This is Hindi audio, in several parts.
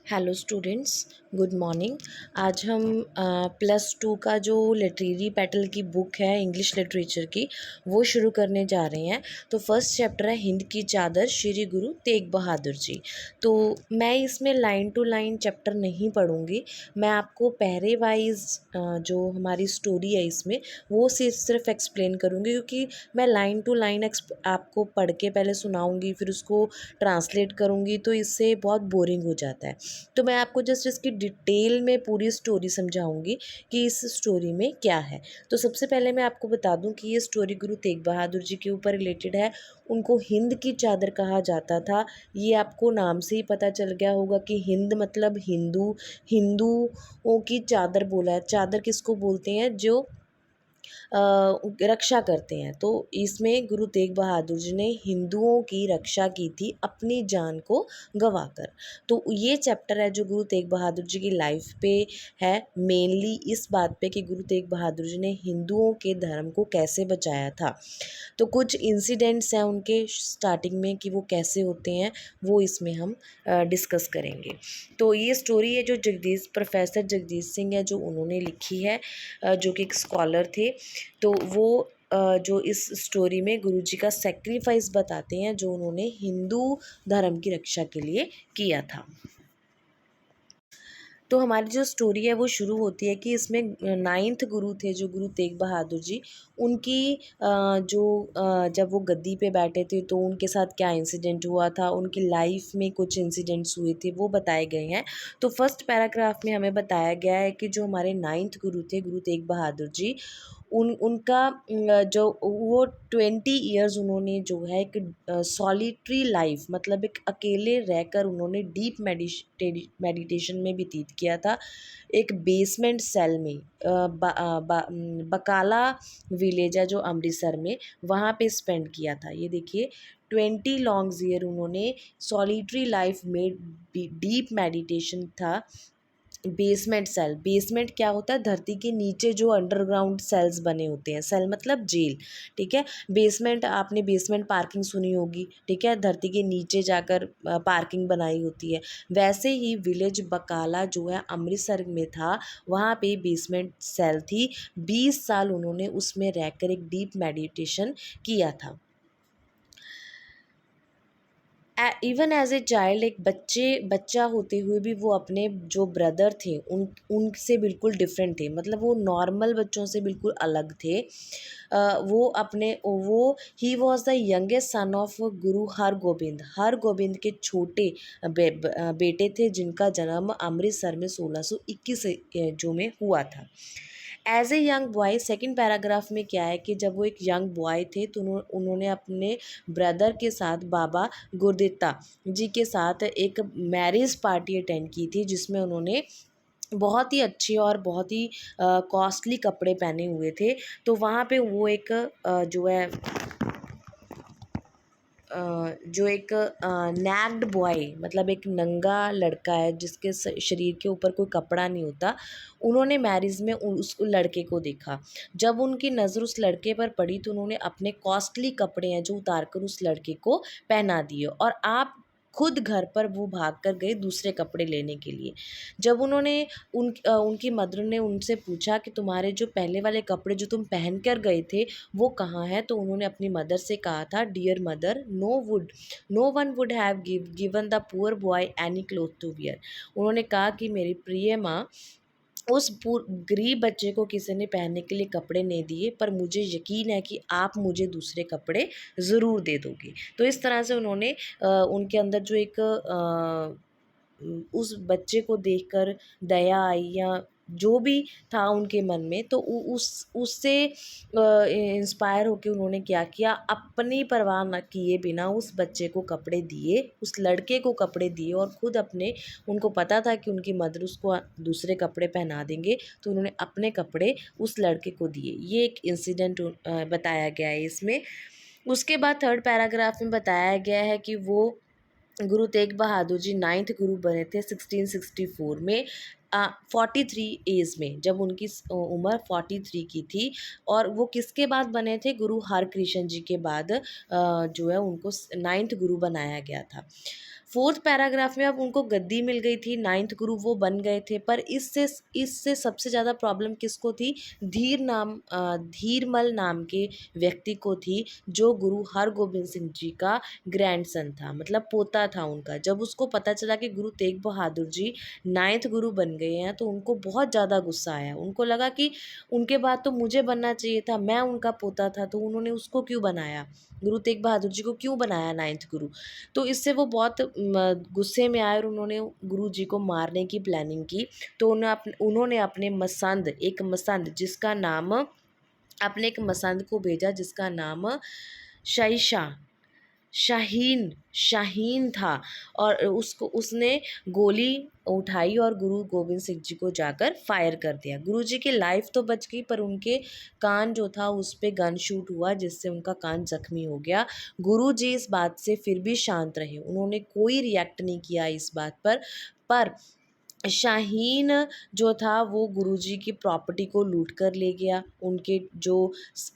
Hello students, good morning. आज हम +2 का जो लिटरेरी पैटल की बुक है इंग्लिश लिटरेचर की, वो शुरू करने जा रहे हैं। तो फर्स्ट चैप्टर है हिंद की चादर, श्री गुरु तेग बहादुर जी। तो मैं इसमें लाइन टू लाइन चैप्टर नहीं पढ़ूंगी, मैं आपको पैरे वाइज जो हमारी स्टोरी है इसमें वो सिर्फ एक्सप्लेन करूँगी, क्योंकि मैं लाइन टू लाइन आपको पढ़ के पहले सुनाऊँगी, फिर उसको ट्रांसलेट करूँगी, तो इससे बहुत बोरिंग हो जाता है। तो मैं आपको जस्ट इसकी डिटेल में पूरी स्टोरी समझाऊंगी कि इस स्टोरी में क्या है। तो सबसे पहले मैं आपको बता दूं कि ये स्टोरी गुरु तेग बहादुर जी के ऊपर रिलेटेड है। उनको हिंद की चादर कहा जाता था। ये आपको नाम से ही पता चल गया होगा कि हिंद मतलब हिंदू, हिंदुओं की चादर बोला है। चादर किसको बोलते हैं? जो रक्षा करते हैं। तो इसमें गुरु तेग बहादुर जी ने हिंदुओं की रक्षा की थी अपनी जान को गंवाकर। तो ये चैप्टर है जो गुरु तेग बहादुर जी की लाइफ पे है, मेनली इस बात पे कि गुरु तेग बहादुर जी ने हिंदुओं के धर्म को कैसे बचाया था। तो कुछ इंसिडेंट्स हैं उनके स्टार्टिंग में कि वो कैसे होते हैं, वो इसमें हम डिस्कस करेंगे। तो ये स्टोरी है जो प्रोफेसर जगदीश सिंह है जो उन्होंने लिखी है, जो कि एक स्कॉलर थे। तो वो जो इस स्टोरी में गुरुजी का सेक्रीफाइस बताते हैं जो उन्होंने हिंदू धर्म की रक्षा के लिए किया था। तो हमारी जो स्टोरी है वो शुरू होती है कि इसमें 9th गुरु थे जो गुरु तेग बहादुर जी। उनकी जब वो गद्दी पे बैठे थे तो उनके साथ क्या इंसिडेंट हुआ था, उनकी लाइफ में कुछ इंसिडेंट्स हुए थे, वो बताए गए हैं। तो फर्स्ट पैराग्राफ में हमें बताया गया है कि जो हमारे 9th गुरु थे गुरु तेग बहादुर जी, उनका जो वो 20 ईयर्स उन्होंने जो है एक सॉलिटरी लाइफ, मतलब एक अकेले रहकर उन्होंने डीप मेडिटेशन में व्यतीत किया था, एक बेसमेंट सेल में। बकाला विलेज है जो अमृतसर में, वहाँ पे स्पेंड किया था। ये देखिए 20 लॉन्ग ईयर उन्होंने सॉलिटरी लाइफ में डीप मेडिटेशन था। बेसमेंट सेल, बेसमेंट क्या होता है? धरती के नीचे जो अंडरग्राउंड सेल्स बने होते हैं। सेल मतलब जेल, ठीक है। बेसमेंट, आपने बेसमेंट पार्किंग सुनी होगी, ठीक है, धरती के नीचे जाकर पार्किंग बनाई होती है। वैसे ही विलेज बकाला जो है अमृतसर में था, वहाँ पे बेसमेंट सेल थी। 20 साल उन्होंने उसमें रहकर एक डीप मेडिटेशन किया था। इवन एज ए चाइल्ड, एक बच्चा होते हुए भी वो अपने जो ब्रदर थे उनसे बिल्कुल डिफरेंट थे, मतलब वो नॉर्मल बच्चों से बिल्कुल अलग थे। वो he was the youngest son of गुरु हरगोबिंद के छोटे बेटे थे, जिनका जन्म अमृतसर में 1621 जो में हुआ था। As a young boy, second paragraph में क्या है कि जब वो एक यंग बॉय थे तो उन्होंने अपने ब्रदर के साथ बाबा गुरदित्ता जी के साथ एक मैरिज पार्टी अटेंड की थी, जिसमें उन्होंने बहुत ही अच्छे और बहुत ही कॉस्टली कपड़े पहने हुए थे। तो वहाँ पे वो एक जो है जो एक नैक्ड बॉय, मतलब एक नंगा लड़का है जिसके शरीर के ऊपर कोई कपड़ा नहीं होता, उन्होंने मैरिज में उस लड़के को देखा। जब उनकी नज़र उस लड़के पर पड़ी तो उन्होंने अपने कॉस्टली कपड़े हैं जो उतार कर उस लड़के को पहना दिए, और आप खुद घर पर वो भाग कर गए दूसरे कपड़े लेने के लिए। जब उनकी मदर ने उनसे पूछा कि तुम्हारे जो पहले वाले कपड़े जो तुम पहन कर गए थे वो कहाँ हैं, तो उन्होंने अपनी मदर से कहा था, dear mother, no one would have given the poor boy any cloth to wear. उन्होंने कहा कि मेरी प्रिय माँ, उस गरीब बच्चे को किसी ने पहनने के लिए कपड़े नहीं दिए, पर मुझे यकीन है कि आप मुझे दूसरे कपड़े ज़रूर दे दोगे। तो इस तरह से उन्होंने उनके अंदर जो एक उस बच्चे को देखकर दया आई, या जो भी था उनके मन में, तो उससे इंस्पायर होकर उन्होंने क्या किया, अपनी परवाह न किए बिना उस बच्चे को कपड़े दिए, उस लड़के को कपड़े दिए, और खुद अपने, उनको पता था कि उनकी मदर उसको दूसरे कपड़े पहना देंगे, तो उन्होंने अपने कपड़े उस लड़के को दिए। ये एक इंसिडेंट बताया गया है इसमें। उसके बाद थर्ड पैराग्राफ में बताया गया है कि वो गुरु तेग बहादुर जी 9th गुरु बने थे 1664 में, 43 एज में, जब उनकी उम्र 43 की थी। और वो किसके बाद बने थे? गुरु हरकृष्ण जी के बाद जो है उनको 9th गुरु बनाया गया था। 4th पैराग्राफ में अब उनको गद्दी मिल गई थी, 9th गुरु वो बन गए थे, पर इससे सबसे ज़्यादा प्रॉब्लम किसको थी? धीरमल नाम के व्यक्ति को थी, जो गुरु हरगोबिंद सिंह जी का ग्रैंडसन था, मतलब पोता था उनका। जब उसको पता चला कि गुरु तेग बहादुर जी 9th गुरु बन गए हैं, तो उनको बहुत ज़्यादा गुस्सा आया। उनको लगा कि उनके बाद तो मुझे बनना चाहिए था, मैं उनका पोता था, तो उन्होंने उसको क्यों बनाया, गुरु तेग बहादुर जी को क्यों बनाया 9th गुरु। तो इससे वो बहुत गुस्से में आए और उन्होंने गुरु जी को मारने की प्लानिंग की। तो उन्होंने अपने मसंद जिसका नाम अपने एक मसंद को भेजा, जिसका नाम शहीशाह शाहीन था, और उसने गोली उठाई और गुरु गोबिंद सिंह जी को जाकर फायर कर दिया। गुरु जी की लाइफ तो बच गई, पर उनके कान जो था उस पे गन शूट हुआ, जिससे उनका कान जख्मी हो गया। गुरु जी इस बात से फिर भी शांत रहे, उन्होंने कोई रिएक्ट नहीं किया इस बात पर शाहीन जो था वो गुरुजी की प्रॉपर्टी को लूट कर ले गया। उनके जो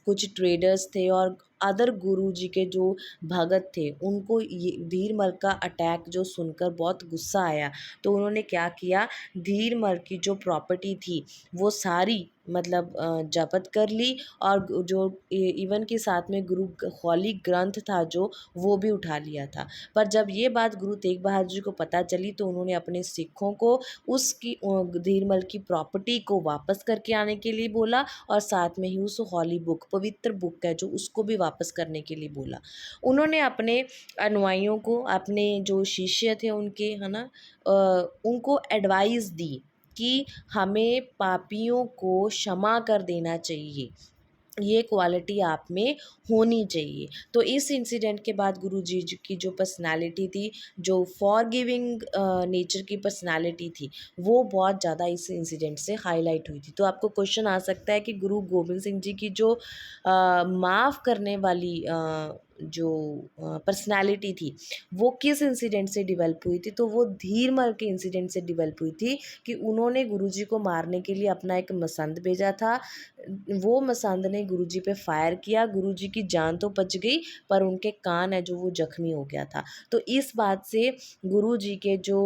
कुछ ट्रेडर्स थे और अदर गुरुजी के जो भगत थे, उनको ये धीरमल का अटैक जो सुनकर बहुत गुस्सा आया। तो उन्होंने क्या किया, धीरमल की जो प्रॉपर्टी थी वो सारी मतलब जब्त कर ली, और जो इवन के साथ में गुरु हॉली ग्रंथ था जो, वो भी उठा लिया था। पर जब ये बात गुरु तेग बहादुर जी को पता चली, तो उन्होंने अपने सिखों को उसकी धीरमल की प्रॉपर्टी को वापस करके आने के लिए बोला, और साथ में ही उस हॉली बुक, पवित्र बुक है जो, उसको भी वापस करने के लिए बोला। उन्होंने अपने अनुयायियों को, अपने जो शिष्य थे उनके, है ना, उनको एडवाइस दी कि हमें पापियों को क्षमा कर देना चाहिए, ये क्वालिटी आप में होनी चाहिए। तो इस इंसिडेंट के बाद गुरु जी की जो पर्सनालिटी थी, जो फॉरगिविंग नेचर की पर्सनालिटी थी, वो बहुत ज़्यादा इस इंसिडेंट से हाईलाइट हुई थी। तो आपको क्वेश्चन आ सकता है कि गुरु गोबिंद सिंह जी की जो माफ़ करने वाली जो पर्सनालिटी थी, वो किस इंसिडेंट से डेवलप हुई थी? तो वो धीरमल के इंसिडेंट से डेवलप हुई थी, कि उन्होंने गुरुजी को मारने के लिए अपना एक मसंद भेजा था। वो मसंद ने गुरुजी पे फायर किया, गुरुजी की जान तो बच गई, पर उनके कान है जो वो जख्मी हो गया था। तो इस बात से गुरुजी के जो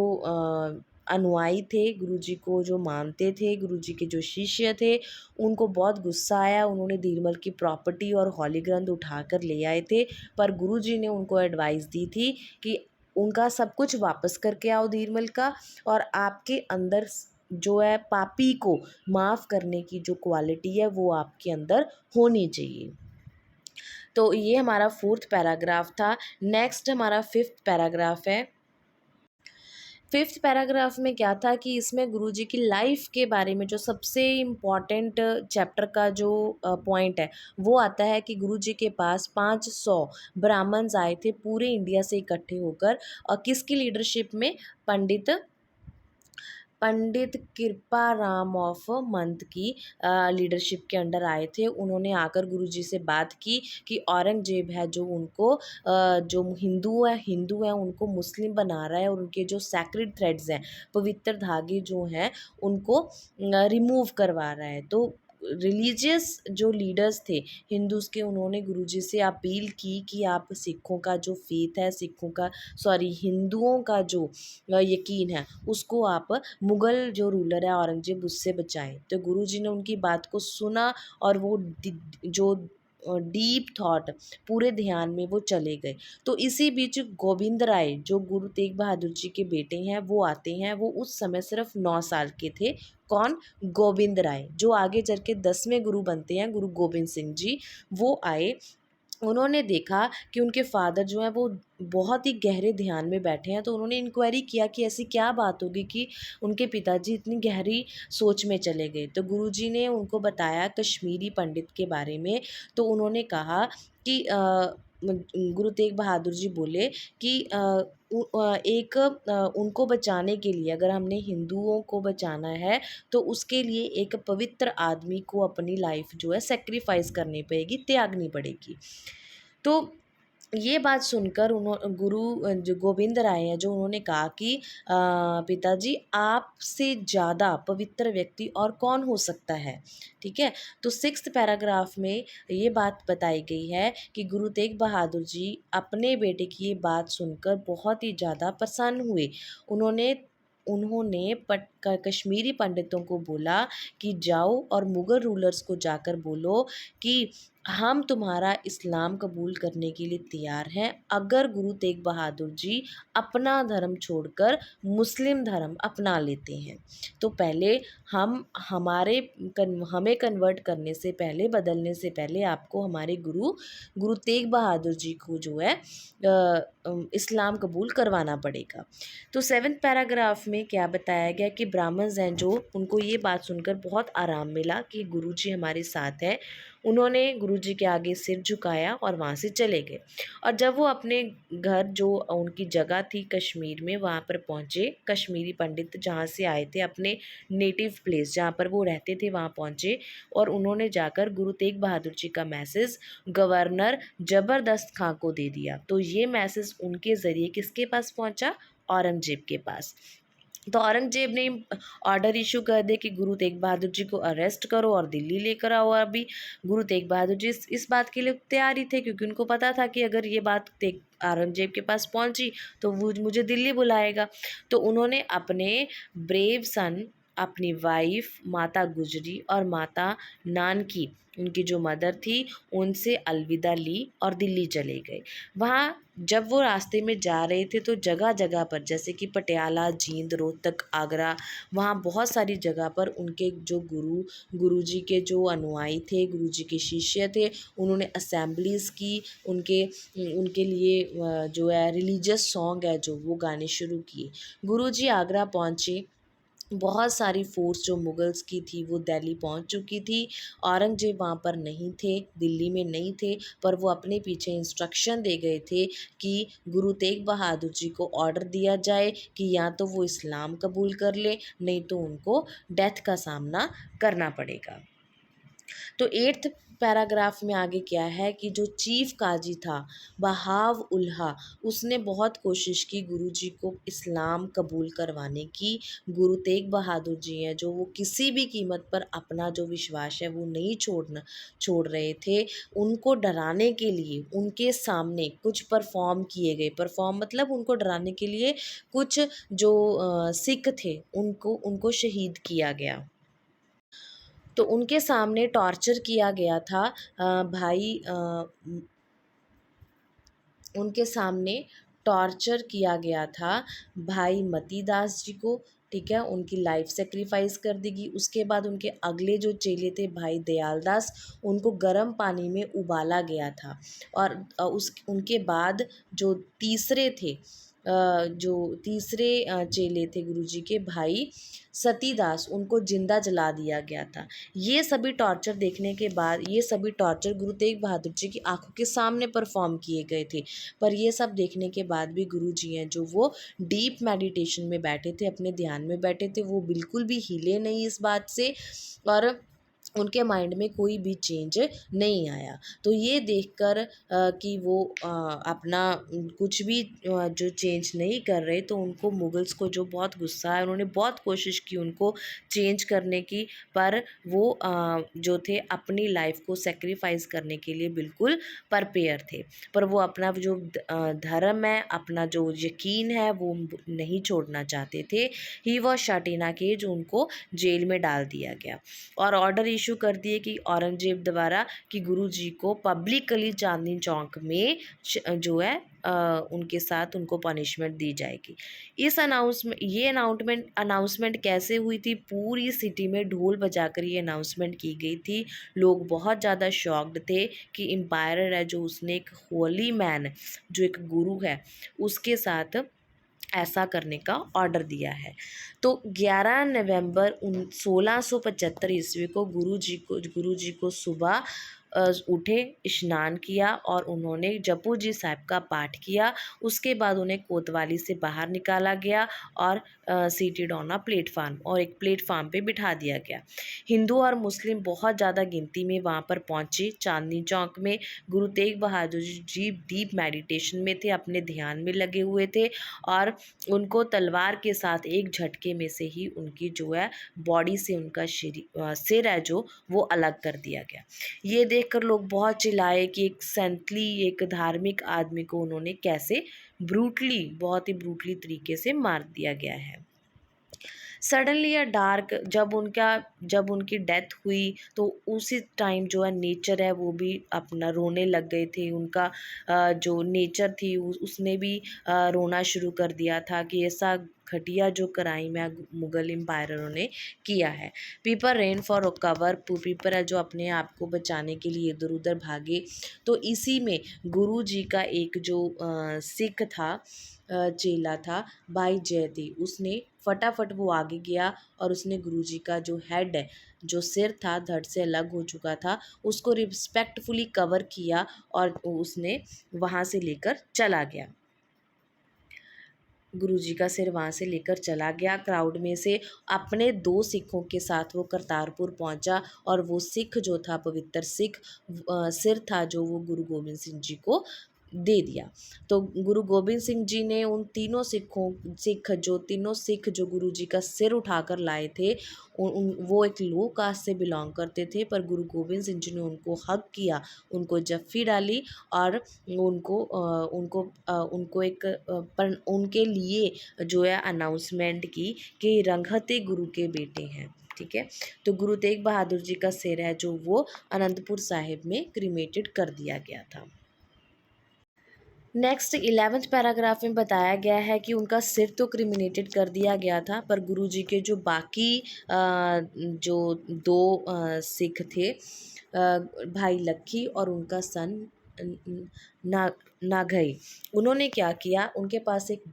अनुयायी थे, गुरुजी को जो मानते थे, गुरुजी के जो शिष्य थे, उनको बहुत गुस्सा आया। उन्होंने धीरमल की प्रॉपर्टी और हॉली ग्रंथ उठाकर ले आए थे, पर गुरुजी ने उनको एडवाइस दी थी कि उनका सब कुछ वापस करके आओ धीरमल का, और आपके अंदर जो है पापी को माफ़ करने की जो क्वालिटी है वो आपके अंदर होनी चाहिए। तो ये हमारा 4th पैराग्राफ था। नेक्स्ट हमारा 5th पैराग्राफ है। 5th पैराग्राफ में क्या था कि इसमें गुरुजी की लाइफ के बारे में जो सबसे इम्पॉर्टेंट चैप्टर का जो पॉइंट है, वो आता है कि गुरुजी के पास 500 ब्राह्मण्स आए थे पूरे इंडिया से इकट्ठे होकर, और किसकी लीडरशिप में? पंडित कृपाराम ऑफ मंत की लीडरशिप के अंडर आए थे। उन्होंने आकर गुरुजी से बात की कि औरंगजेब है जो उनको जो हिंदू है उनको मुस्लिम बना रहा है, और उनके जो सैक्रेड थ्रेड्स हैं, पवित्र धागे जो हैं, उनको रिमूव करवा रहा है। तो रिलीजियस जो लीडर्स थे हिंदूज़ के, उन्होंने गुरुजी से अपील की कि आप सिखों का जो फेथ है, हिंदुओं का जो यकीन है, उसको आप मुग़ल जो रूलर है औरंगज़ेब, उससे बचाएं। तो गुरुजी ने उनकी बात को सुना, और वो जो डीप थॉट पूरे ध्यान में वो चले गए। तो इसी बीच गोविंद राय जो गुरु तेग बहादुर जी के बेटे हैं, वो आते हैं। वो उस समय सिर्फ 9 साल के थे। कौन? गोविंद राय, जो आगे चल के 10वें गुरु बनते हैं, गुरु गोबिंद सिंह जी। वो आए, उन्होंने देखा कि उनके फादर जो हैं वो बहुत ही गहरे ध्यान में बैठे हैं। तो उन्होंने इंक्वायरी किया कि ऐसी क्या बात होगी कि उनके पिताजी इतनी गहरी सोच में चले गए। तो गुरुजी ने उनको बताया कश्मीरी पंडित के बारे में। तो उन्होंने कहा कि गुरु तेग बहादुर जी बोले कि उनको बचाने के लिए, अगर हमने हिंदुओं को बचाना है, तो उसके लिए एक पवित्र आदमी को अपनी लाइफ जो है सेक्रीफाइस करनी पड़ेगी, त्यागनी पड़ेगी। तो ये बात सुनकर गुरु जो गोविंद राय हैं, जो उन्होंने कहा कि पिताजी, आपसे ज़्यादा पवित्र व्यक्ति और कौन हो सकता है। ठीक है। तो 6th पैराग्राफ में ये बात बताई गई है कि गुरु तेग बहादुर जी अपने बेटे की ये बात सुनकर बहुत ही ज़्यादा प्रसन्न हुए। उन्होंने उन्होंने कश्मीरी पंडितों को बोला कि जाओ और मुग़ल रूलर्स को जाकर बोलो कि हम तुम्हारा इस्लाम कबूल करने के लिए तैयार हैं, अगर गुरु तेग बहादुर जी अपना धर्म छोड़कर मुस्लिम धर्म अपना लेते हैं। तो पहले हमें कन्वर्ट करने से पहले, बदलने से पहले आपको हमारे गुरु तेग बहादुर जी को जो है इस्लाम कबूल करवाना पड़ेगा। तो 7th पैराग्राफ में क्या बताया गया कि ब्राह्मण हैं जो, उनको ये बात सुनकर बहुत आराम मिला कि गुरुजी हमारे साथ हैं। उन्होंने गुरुजी के आगे सिर झुकाया और वहाँ से चले गए। और जब वो अपने घर, जो उनकी जगह थी कश्मीर में, वहाँ पर पहुँचे, कश्मीरी पंडित जहाँ से आए थे, अपने नेटिव प्लेस जहाँ पर वो रहते थे वहाँ पहुँचे, और उन्होंने जाकर गुरु तेग बहादुर जी का मैसेज गवर्नर ज़बरदस्त खां को दे दिया। तो ये मैसेज उनके ज़रिए किसके पास पहुँचा? औरंगज़ेब के पास। तो औरंगज़ेब ने ऑर्डर इशू कर दिया कि गुरु तेग बहादुर जी को अरेस्ट करो और दिल्ली लेकर आओ। अभी गुरु तेग बहादुर जी इस बात के लिए तैयार ही थे, क्योंकि उनको पता था कि अगर ये बात औरंगज़ेब के पास पहुंची तो वो मुझे दिल्ली बुलाएगा। तो उन्होंने अपने ब्रेव सन, अपनी वाइफ माता गुजरी और माता नानकी, उनकी जो मदर थी, उनसे अलविदा ली और दिल्ली चले गए। वहाँ जब वो रास्ते में जा रहे थे तो जगह जगह पर, जैसे कि पटियाला, जींद, रोहतक, आगरा, वहाँ बहुत सारी जगह पर उनके जो गुरुजी के जो अनुयायी थे, गुरुजी के शिष्य थे, उन्होंने असेंबलीज़ की, उनके उनके लिए जो है रिलीजियस सॉन्ग है जो वो गाने शुरू किए। गुरुजी आगरा पहुँचे। बहुत सारी फ़ोर्स जो मुग़ल्स की थी वो दिल्ली पहुंच चुकी थी। औरंगज़ेब वहाँ पर नहीं थे, दिल्ली में नहीं थे, पर वो अपने पीछे इंस्ट्रक्शन दे गए थे कि गुरु तेग बहादुर जी को ऑर्डर दिया जाए कि या तो वो इस्लाम कबूल कर ले, नहीं तो उनको डेथ का सामना करना पड़ेगा। तो 8th पैराग्राफ में आगे क्या है कि जो चीफ काजी था बहाव उल्हा, उसने बहुत कोशिश की गुरुजी को इस्लाम कबूल करवाने की। गुरु तेग बहादुर जी हैं जो, वो किसी भी कीमत पर अपना जो विश्वास है वो नहीं छोड़ रहे थे। उनको डराने के लिए उनके सामने कुछ परफॉर्म किए गए, परफॉर्म मतलब उनको डराने के लिए कुछ जो सिख थे उनको उनको शहीद किया गया। तो उनके सामने टॉर्चर किया गया था। उनके सामने टॉर्चर किया गया था भाई मती दास जी को। ठीक है, उनकी लाइफ सेक्रीफाइस कर दी गई। उसके बाद उनके अगले जो चेले थे भाई दयाल दास, उनको गर्म पानी में उबाला गया था। और उनके बाद जो तीसरे थे, जो तीसरे चेले थे गुरुजी के भाई सतीदास, उनको जिंदा जला दिया गया था। ये सभी टॉर्चर देखने के बाद, ये सभी टॉर्चर गुरु तेग बहादुर जी की आंखों के सामने परफॉर्म किए गए थे। पर ये सब देखने के बाद भी गुरु जी हैं जो, वो डीप मेडिटेशन में बैठे थे, अपने ध्यान में बैठे थे, वो बिल्कुल भी हिले नहीं इस बात से, और उनके माइंड में कोई भी चेंज नहीं आया। तो ये देखकर कि वो अपना कुछ भी जो चेंज नहीं कर रहे, तो उनको मुगल्स को जो बहुत गुस्सा है, उन्होंने बहुत कोशिश की उनको चेंज करने की, पर वो जो थे अपनी लाइफ को सेक्रीफाइस करने के लिए बिल्कुल प्रिपेयर थे। पर वो अपना जो धर्म है, अपना जो यकीन है, वो नहीं छोड़ना चाहते थे। He was shut in a cage, उनको जेल में डाल दिया गया और ऑर्डर इशू कर दिए कि औरंगजेब द्वारा कि गुरुजी को पब्लिकली चांदनी चौक में जो है उनके साथ उनको पनिशमेंट दी जाएगी। इस अनाउंसमेंट कैसे हुई थी? पूरी सिटी में ढोल बजाकर ये अनाउंसमेंट की गई थी। लोग बहुत ज़्यादा शॉक्ड थे कि एम्पायर है जो, उसने एक होली मैन, जो एक गुरु है, उसके साथ ऐसा करने का ऑर्डर दिया है। तो 11 नवंबर 1675 ईस्वी को गुरु जी को सुबह उठे, स्नान किया और उन्होंने जपू जी साहब का पाठ किया। उसके बाद उन्हें कोतवाली से बाहर निकाला गया और सीटेड ऑन अ प्लेटफार्म, और एक प्लेटफार्म पे बिठा दिया गया। हिंदू और मुस्लिम बहुत ज़्यादा गिनती में वहाँ पर पहुँचे। चांदनी चौक में गुरु तेग बहादुर जी डीप मेडिटेशन में थे, अपने ध्यान में लगे हुए थे, और उनको तलवार के साथ एक झटके में से ही उनकी जो है बॉडी से उनका सिर है जो वो अलग कर दिया गया। ये देखकर लोग बहुत चिल्लाए कि एक सेंटली, एक धार्मिक आदमी को उन्होंने कैसे ब्रूटली, बहुत ही ब्रूटली तरीके से मार दिया गया है। सडनली अ डार्क, जब उनकी डेथ हुई तो उसी टाइम जो है नेचर है वो भी अपना रोने लग गए थे। उनका जो नेचर थी उसने भी रोना शुरू कर दिया था कि ऐसा घटिया जो क्राइम है मुगल एम्पायरों ने किया है। People rain for cover, people है जो अपने आप को बचाने के लिए इधर उधर भागे। तो इसी में गुरु जी का एक जो सिख था, चेला था, भाई जयती, उसने फटाफट वो आगे गया और उसने गुरुजी का जो हेड है, जो सिर था धड़ से अलग हो चुका था, उसको रिस्पेक्टफुली कवर किया और उसने वहाँ से लेकर चला गया। गुरुजी का सिर वहाँ से लेकर चला गया क्राउड में से। अपने 2 सिखों के साथ वो करतारपुर पहुँचा और वो सिख जो था, पवित्र सिख सिर था जो वो गुरु गोबिंद सिंह जी को दे दिया। तो गुरु गोबिंद सिंह जी ने उन तीनों तीनों सिख जो गुरु जी का सिर उठाकर लाए थे, वो एक लो कास्ट से बिलोंग करते थे, पर गुरु गोबिंद सिंह जी ने उनको हग किया, उनको जफ्फी डाली और उनको एक पर उनके लिए जो है अनाउंसमेंट की कि रंघते गुरु के बेटे हैं। ठीक है, तो गुरु तेग बहादुर जी का सिर है जो वो अनंतपुर साहिब में क्रीमेटेड कर दिया गया था। नेक्स्ट 11th पैराग्राफ में बताया गया है कि उनका सिर तो क्रिमिनेटेड कर दिया गया था, पर गुरुजी के जो बाकी जो 2 सिख थे, भाई लक्की और उनका सन ना नागई, उन्होंने क्या किया, उनके पास एक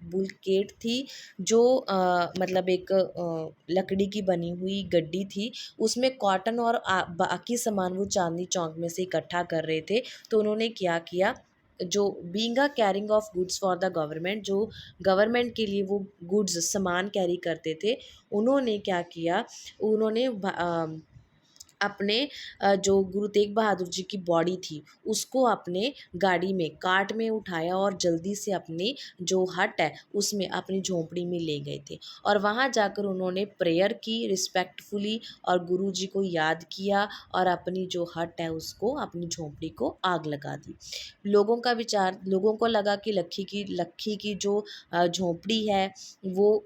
बुलकेट थी जो मतलब एक लकड़ी की बनी हुई गड्डी थी, उसमें कॉटन और बाकी सामान वो चांदनी चौक में से इकट्ठा कर रहे थे। तो उन्होंने क्या किया, जो being a carrying of goods for the government, जो गवर्नमेंट के लिए वो गुड्स सामान कैरी करते थे, उन्होंने क्या किया, उन्होंने अपने जो गुरु तेग बहादुर जी की बॉडी थी उसको अपने गाड़ी में कार्ट में उठाया और जल्दी से अपनी जो हट है उसमें अपनी झोंपड़ी में ले गए थे, और वहाँ जाकर उन्होंने प्रेयर की रिस्पेक्टफुली और गुरु जी को याद किया और अपनी जो हट है उसको, अपनी झोंपड़ी को आग लगा दी। लोगों को लगा कि लक्की की जो झोंपड़ी है वो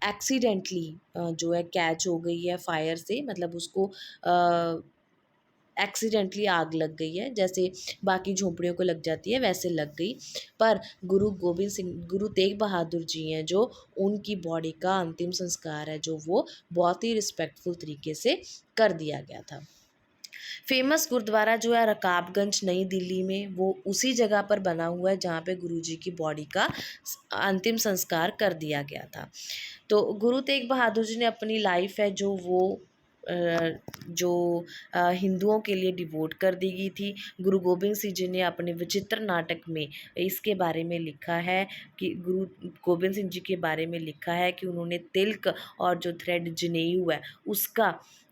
एक्सीडेंटली जो है कैच हो गई है फायर से, मतलब उसको एक्सीडेंटली आग लग गई है, जैसे बाकी झोंपड़ियों को लग जाती है वैसे लग गई। पर गुरु तेग बहादुर जी हैं जो, उनकी बॉडी का अंतिम संस्कार है जो वो बहुत ही रिस्पेक्टफुल तरीके से कर दिया गया था। फेमस गुरुद्वारा जो है रकाबगंज नई दिल्ली में, वो उसी जगह पर बना हुआ है जहाँ पे गुरुजी की बॉडी का अंतिम संस्कार कर दिया गया था। तो गुरु तेग बहादुर जी ने अपनी लाइफ है जो वो जो हिंदुओं के लिए डिवोट कर दी गई थी। गुरु गोबिंद सिंह जी ने अपने विचित्र नाटक में इसके बारे में लिखा है कि गुरु गोबिंद सिंह जी के बारे में लिखा है कि उन्होंने तिलक और जो थ्रेड जनेऊ है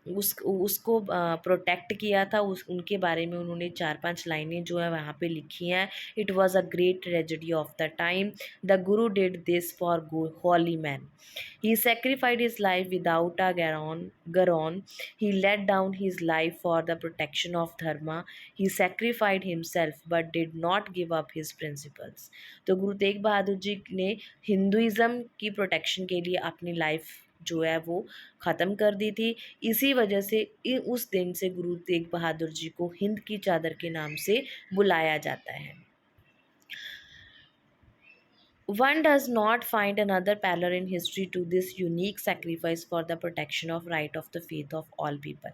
उसको प्रोटेक्ट किया था। उनके बारे में उन्होंने 4-5 लाइनें जो है वहाँ पे लिखी हैं। It was a great tragedy of the time, the guru did this for holy man, he sacrificed his life without a garon, he laid down his life for the protection of dharma, he sacrificed himself but did not give up his principles। तो गुरु तेग बहादुर जी ने हिंदुइज़्म की प्रोटेक्शन के लिए अपनी लाइफ जो है वो ख़त्म कर दी थी। इसी वजह से उस दिन से गुरु तेग बहादुर जी को हिंद की चादर के नाम से बुलाया जाता है। One does not find another parallel in history to this unique sacrifice for the protection of right of the faith of all people।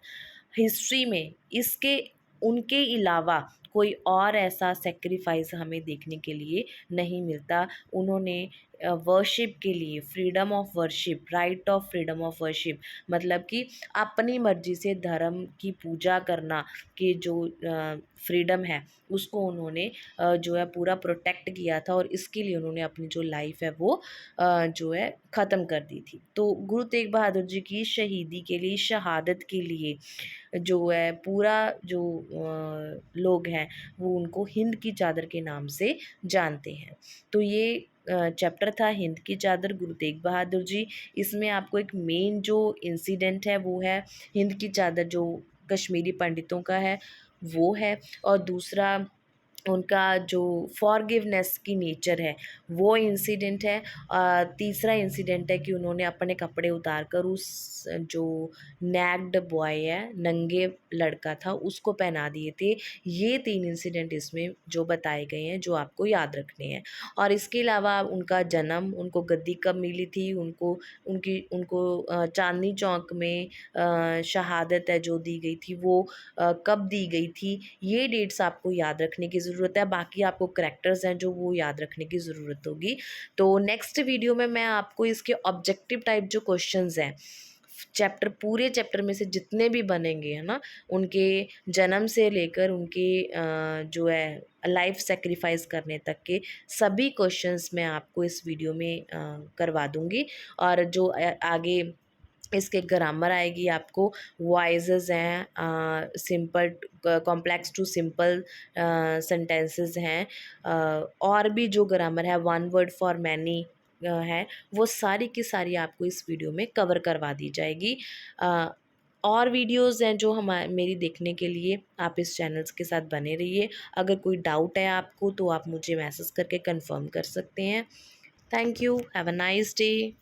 History में इसके उनके अलावा कोई और ऐसा सेक्रीफाइस हमें देखने के लिए नहीं मिलता। उन्होंने वर्शिप के लिए, freedom of worship, right of freedom of worship, मतलब कि अपनी मर्जी से धर्म की पूजा करना के जो फ्रीडम है उसको उन्होंने जो है पूरा प्रोटेक्ट किया था, और इसके लिए उन्होंने अपनी जो लाइफ है वो जो है ख़त्म कर दी थी। तो गुरु तेग बहादुर जी की शहीदी के लिए, शहादत के लिए जो है पूरा जो लोग हैं वो उनको हिंद की चादर के नाम से जानते हैं। तो ये चैप्टर था हिंद की चादर, गुरु तेग बहादुर जी। इसमें आपको एक मेन जो इंसिडेंट है वो है हिंद की चादर जो कश्मीरी पंडितों का है वो है, और दूसरा उनका जो फॉरगिवनेस की नेचर है वो इंसिडेंट है। तीसरा इंसिडेंट है कि उन्होंने अपने कपड़े उतार कर उस जो नैक्ड बॉय है, नंगे लड़का था, उसको पहना दिए थे। ये 3 इंसिडेंट इसमें जो बताए गए हैं जो आपको याद रखने हैं। और इसके अलावा उनका जन्म, उनको गद्दी कब मिली थी, उनको चांदनी चौक में शहादत है जो दी गई थी वो कब दी गई थी, ये डेट्स आपको याद रखने की ज़रूरत है। बाकी आपको करैक्टर्स हैं जो वो याद रखने की ज़रूरत होगी। तो नेक्स्ट वीडियो में मैं आपको इसके ऑब्जेक्टिव टाइप जो क्वेश्चंस हैं, चैप्टर पूरे चैप्टर में से जितने भी बनेंगे है ना, उनके जन्म से लेकर उनके जो है लाइफ सेक्रीफाइस करने तक के सभी क्वेश्चंस मैं आपको इस वीडियो में करवा दूँगी। और जो आगे इसके ग्रामर आएगी आपको, वॉइसेस हैं, simple complex to simple sentences हैं, और भी जो ग्रामर है, वन वर्ड फॉर मैनी है, वो सारी की सारी आपको इस वीडियो में कवर करवा दी जाएगी। अ, और वीडियोस हैं जो मेरी देखने के लिए आप इस चैनल्स के साथ बने रहिए। अगर कोई डाउट है आपको तो आप मुझे मैसेज करके कंफर्म कर सकते हैं। Thank you, have a nice day.